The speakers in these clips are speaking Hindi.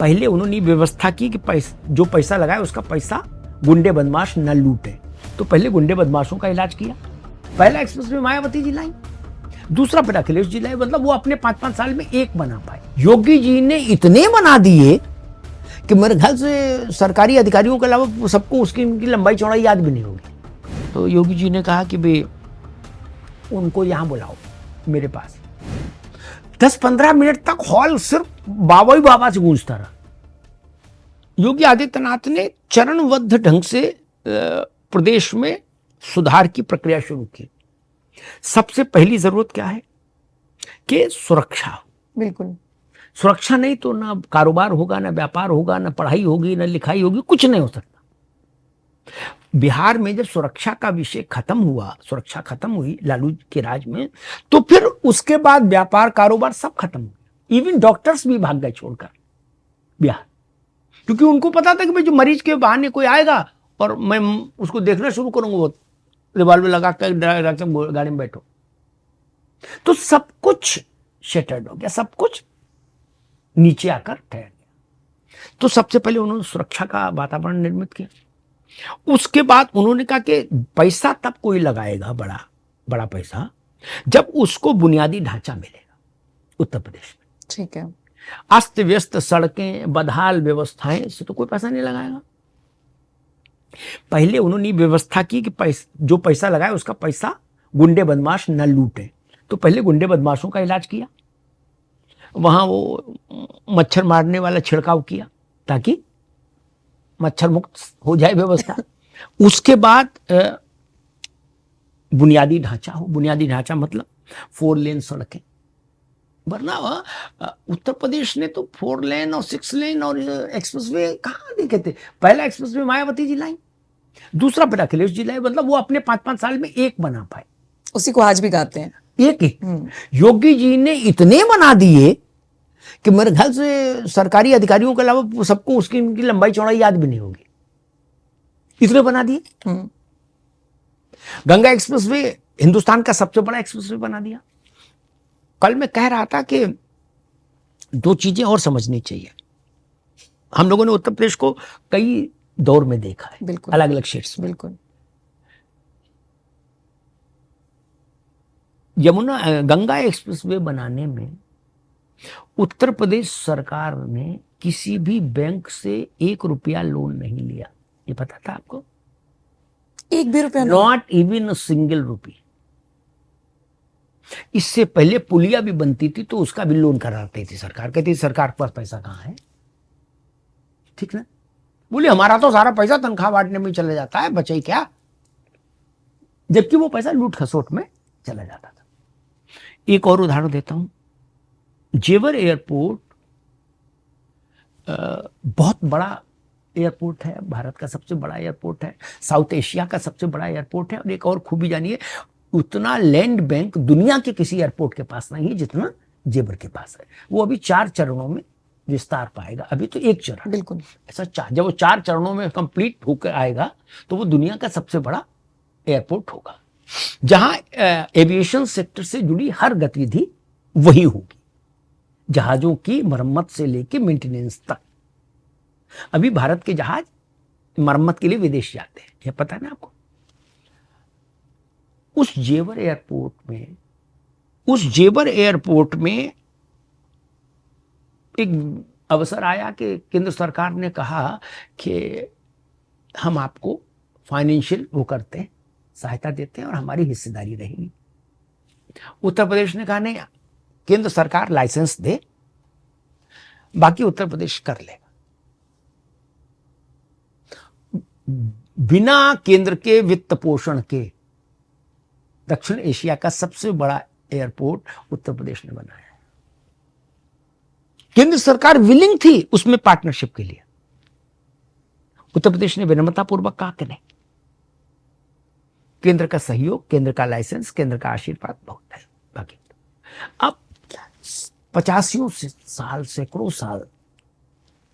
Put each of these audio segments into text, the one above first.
पहले उन्होंने व्यवस्था की कि जो पैसा लगाए उसका पैसा गुंडे बदमाश न लूटे। तो पहले गुंडे बदमाशों का इलाज किया। पहला एक्सप्रेस वे मायावती जी लाई, दूसरा फिर अखिलेश जी लाए। मतलब वो अपने 5-5 साल में एक बना पाए। योगी जी ने इतने बना दिए कि मेरे ख्याल से सरकारी अधिकारियों के अलावा सबको उसकी उनकी लंबाई चौड़ाई याद भी नहीं होगी। तो योगी जी ने कहा कि भाई उनको यहां बुलाओ मेरे पास। 10-15 मिनट तक हॉल सिर्फ बाबा ही बाबा से गूंजता रहा। योगी आदित्यनाथ ने चरणबद्ध ढंग से प्रदेश में सुधार की प्रक्रिया शुरू की। सबसे पहली जरूरत क्या है कि सुरक्षा। बिल्कुल, सुरक्षा नहीं तो ना कारोबार होगा, ना व्यापार होगा, ना पढ़ाई होगी, ना लिखाई होगी, कुछ नहीं हो सकता। बिहार में जब सुरक्षा का विषय खत्म हुआ, सुरक्षा खत्म हुई लालू के राज में, तो फिर उसके बाद व्यापार कारोबार सब खत्म हुआ। इवन डॉक्टर्स भी भाग गए छोड़कर बिहार, क्योंकि उनको पता था कि भाई जो मरीज के बहाने कोई आएगा और मैं उसको देखना शुरू करूंगा, वो रिवॉल्वर लगा कर गाड़ी में बैठो। तो सब कुछ शेटर्ड हो गया, सब कुछ नीचे आकर ठहर गया। तो सबसे पहले उन्होंने सुरक्षा का वातावरण निर्मित किया। उसके बाद उन्होंने कहा कि पैसा तब कोई लगाएगा, बड़ा बड़ा पैसा, जब उसको बुनियादी ढांचा मिलेगा। उत्तर प्रदेश में ठीक है, अस्त व्यस्त सड़कें, बदहाल व्यवस्थाएं से तो कोई पैसा नहीं लगाएगा। पहले उन्होंने व्यवस्था की कि जो पैसा लगाए उसका पैसा गुंडे बदमाश न लूटे। तो पहले गुंडे बदमाशों का इलाज किया, वहां वो मच्छर मारने वाला छिड़काव किया ताकि मच्छर मुक्त हो जाए व्यवस्था। उसके बाद बुनियादी ढांचा हो। बुनियादी ढांचा मतलब 4 लेन सड़कें। वरना उत्तर प्रदेश ने तो 4 लेन और 6 लेन और एक्सप्रेसवे कहाँ देखे थे। पहला एक्सप्रेसवे मायावती जी लाई, दूसरा फिर अखिलेश जी लाए। मतलब वो अपने 5-5 साल में एक बना पाए। उसी को आज भी गाते हैं, एक योगी जी ने इतने बना दिए कि मेरे ख्याल से सरकारी अधिकारियों के अलावा सबको उसकी उनकी लंबाई चौड़ाई याद भी नहीं होगी, इतने बना दिए। गंगा एक्सप्रेसवे हिंदुस्तान का सबसे बड़ा एक्सप्रेसवे बना दिया। कल मैं कह रहा था कि 2 चीजें और समझनी चाहिए। हम लोगों ने उत्तर प्रदेश को कई दौर में देखा है, बिल्कुल, अलग अलग शेड्स में। बिल्कुल, यमुना गंगा एक्सप्रेसवे बनाने में उत्तर प्रदेश सरकार ने किसी भी बैंक से 1 रुपया लोन नहीं लिया। ये पता था आपको? 1 भी रुपया नहीं? Not even a single rupee. इससे पहले पुलिया भी बनती थी तो उसका भी लोन कराती थी सरकार। कहती थी सरकार के पास पैसा कहां है, ठीक ना? बोले हमारा तो सारा पैसा तनख्वाह बांटने में चला जाता है, बचे क्या। जबकि वो पैसा लूट खसोट में चला जाता था। एक और उदाहरण देता हूं। जेवर एयरपोर्ट बहुत बड़ा एयरपोर्ट है, भारत का सबसे बड़ा एयरपोर्ट है, साउथ एशिया का सबसे बड़ा एयरपोर्ट है। और एक और खूबी जानिए, उतना लैंड बैंक दुनिया के किसी एयरपोर्ट के पास नहीं है जितना जेवर के पास है। वो अभी 4 चरणों में विस्तार पाएगा। अभी तो 1 चरण, बिल्कुल, ऐसा जब वो 4 चरणों में कंप्लीट होकर आएगा तो वो दुनिया का सबसे बड़ा एयरपोर्ट होगा, जहां एविएशन सेक्टर से जुड़ी हर गतिविधि वही होगी, जहाजों की मरम्मत से लेकर मेंटेनेंस तक। अभी भारत के जहाज मरम्मत के लिए विदेश जाते हैं, यह पता है ना आपको? उस जेवर एयरपोर्ट में एक अवसर आया कि केंद्र सरकार ने कहा कि हम आपको फाइनेंशियल वो करते हैं, सहायता देते हैं और हमारी हिस्सेदारी रहेगी। उत्तर प्रदेश ने कहा नहीं, केंद्र सरकार लाइसेंस दे, बाकी उत्तर प्रदेश कर लेगा। बिना केंद्र के वित्त पोषण के दक्षिण एशिया का सबसे बड़ा एयरपोर्ट उत्तर प्रदेश ने बनाया है। केंद्र सरकार विलिंग थी उसमें पार्टनरशिप के लिए। उत्तर प्रदेश ने विनम्रतापूर्वक कहा कि नहीं, केंद्र का सहयोग, केंद्र का लाइसेंस, केंद्र का आशीर्वाद बहुत है। बाकी अब 85 साल, सैकड़ों साल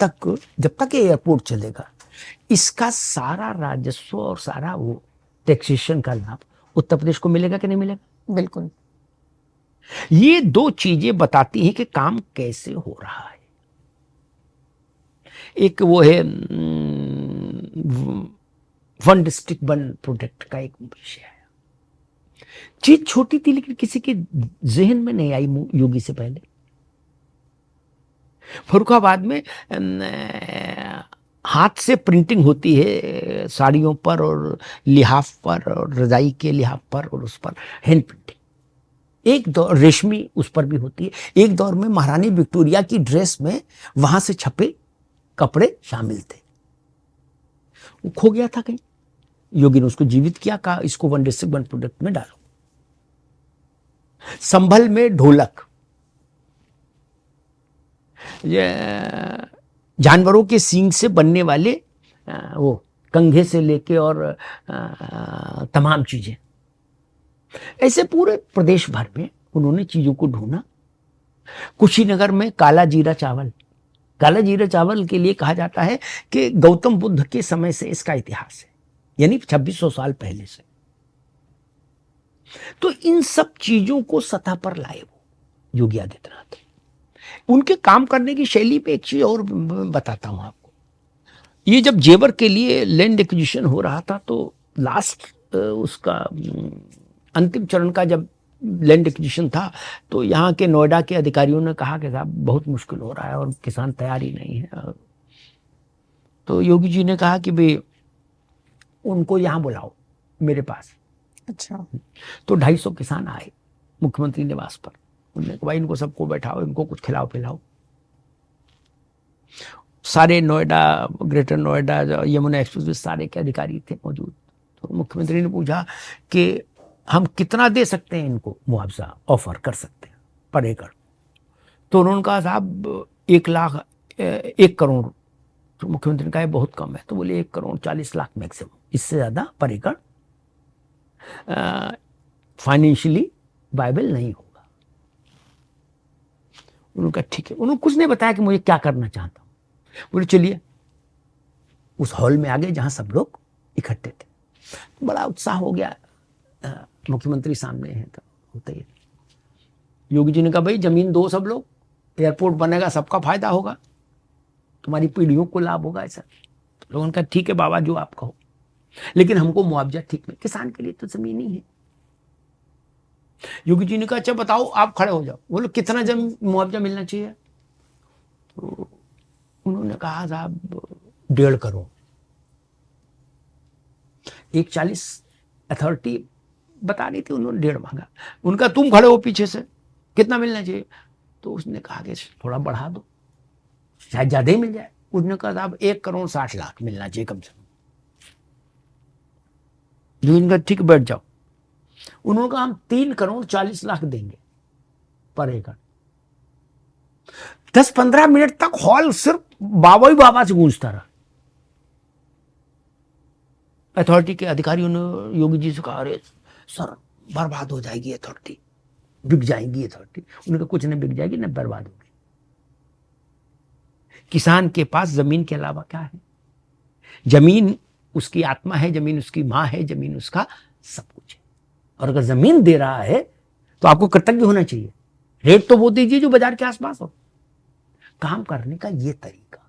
तक जब तक ये एयरपोर्ट चलेगा, इसका सारा राजस्व और सारा वो टैक्सेशन का लाभ उत्तर प्रदेश को मिलेगा कि नहीं मिलेगा? बिल्कुल। ये 2 चीजें बताती हैं कि काम कैसे हो रहा है। एक वो है वन डिस्ट्रिक्ट वन प्रोजेक्ट का एक विषय है। चीज छोटी थी लेकिन किसी के जहन में नहीं आई योगी से पहले। फर्रुखाबाद में हाथ से प्रिंटिंग होती है साड़ियों पर और लिहाफ पर और रजाई के लिहाफ पर और उस पर हैंड प्रिंटिंग। एक दौर रेशमी उस पर भी होती है। एक दौर में महारानी विक्टोरिया की ड्रेस में वहां से छपे कपड़े शामिल थे। वो खो गया था कहीं, योगी ने उसको जीवित किया, कहा इसको वन डिस्ट्रिक्ट वन प्रोडक्ट में डालो। संभल में ढोलक, जानवरों के सींग से बनने वाले वो कंघे से लेके और तमाम चीजें, ऐसे पूरे प्रदेश भर में उन्होंने चीजों को ढूंढा। कुशीनगर में काला जीरा चावल, काला जीरा चावल के लिए कहा जाता है कि गौतम बुद्ध के समय से इसका इतिहास है, यानी 2600 साल पहले से। तो इन सब चीजों को सतह पर लाए वो योगी आदित्यनाथ। उनके काम करने की शैली पे एक चीज और बताता हूं आपको। ये जब जेवर के लिए लैंड एक्विजिशन हो रहा था तो लास्ट उसका अंतिम चरण का जब लैंड एक्विजिशन था तो यहाँ के नोएडा के अधिकारियों ने कहा कि साहब बहुत मुश्किल हो रहा है और किसान तैयार ही नहीं है। तो योगी जी ने कहा कि भाई उनको यहाँ बुलाओ मेरे पास। अच्छा। तो 250 किसान आए मुख्यमंत्री निवास पर। उन्होंने कहा भाई इनको सबको बैठाओ, इनको कुछ खिलाओ पिलाओ। सारे नोएडा, ग्रेटर नोएडा, यमुना एक्सप्रेस सारे के अधिकारी थे मौजूद। तो मुख्यमंत्री ने पूछा कि हम कितना दे सकते हैं इनको मुआवजा ऑफर कर सकते हैं पर एकड़। तो उन्होंने कहा साहब 1 करोड़। तो मुख्यमंत्री ने कहा बहुत कम है। तो बोले 1 करोड़ 40 लाख मैक्सिमम, इससे ज्यादा पर एकड़ फाइनेंशियली वायबल नहीं होगा। उन्होंने कहा ठीक है। उन्होंने कुछ नहीं बताया कि मुझे क्या करना चाहता हूं। बोले चलिए उस हॉल में आ गए जहां सब लोग इकट्ठे थे। बड़ा उत्साह हो गया, मुख्यमंत्री सामने है तो होता ही। योगी जी ने कहा भाई जमीन दो सब लोग, एयरपोर्ट बनेगा सबका फायदा होगा, तुम्हारी पीढ़ियों को लाभ होगा ऐसा। तो लोगों ने कहा ठीक है बाबा जो आप कहो, लेकिन हमको मुआवजा ठीक नहीं, किसान के लिए तो जमीन ही है। योगी जी ने कहा अच्छा बताओ, आप खड़े हो जाओ। बोलो कितना मुआवजा मिलना चाहिए? तो उन्होंने कहा साहब 1.5 करोड़। 140 अथॉरिटी बता रही थी, उन्होंने 1.5 मांगा। उनका तुम खड़े हो पीछे से, कितना मिलना चाहिए? तो उसने कहा कि थोड़ा बढ़ा दो, शायद ज्यादा ही मिल जाए। उसने कहा साहब 1 करोड़ 60 लाख मिलना चाहिए कम से कम। इनका ठीक बैठ जाओ। उन्होंने कहा हम 3 करोड़ 40 लाख देंगे पर एकड़। 10-15 मिनट तक हॉल सिर्फ बाबा ही बाबा से गूंजता रहा। अथॉरिटी के अधिकारियों ने योगी जी से कहा अरे सर बर्बाद हो जाएगी अथॉरिटी, बिक जाएगी अथॉरिटी। उन्होंने कहा कुछ नहीं बिक जाएगी, न बर्बाद होगी। किसान के पास जमीन के अलावा क्या है? जमीन उसकी आत्मा है, जमीन उसकी मां है, जमीन उसका सब कुछ है। और अगर जमीन दे रहा है तो आपको कृतज्ञ होना चाहिए। रेट तो वो दीजिए जो बाजार के आसपास हो। काम करने का ये तरीका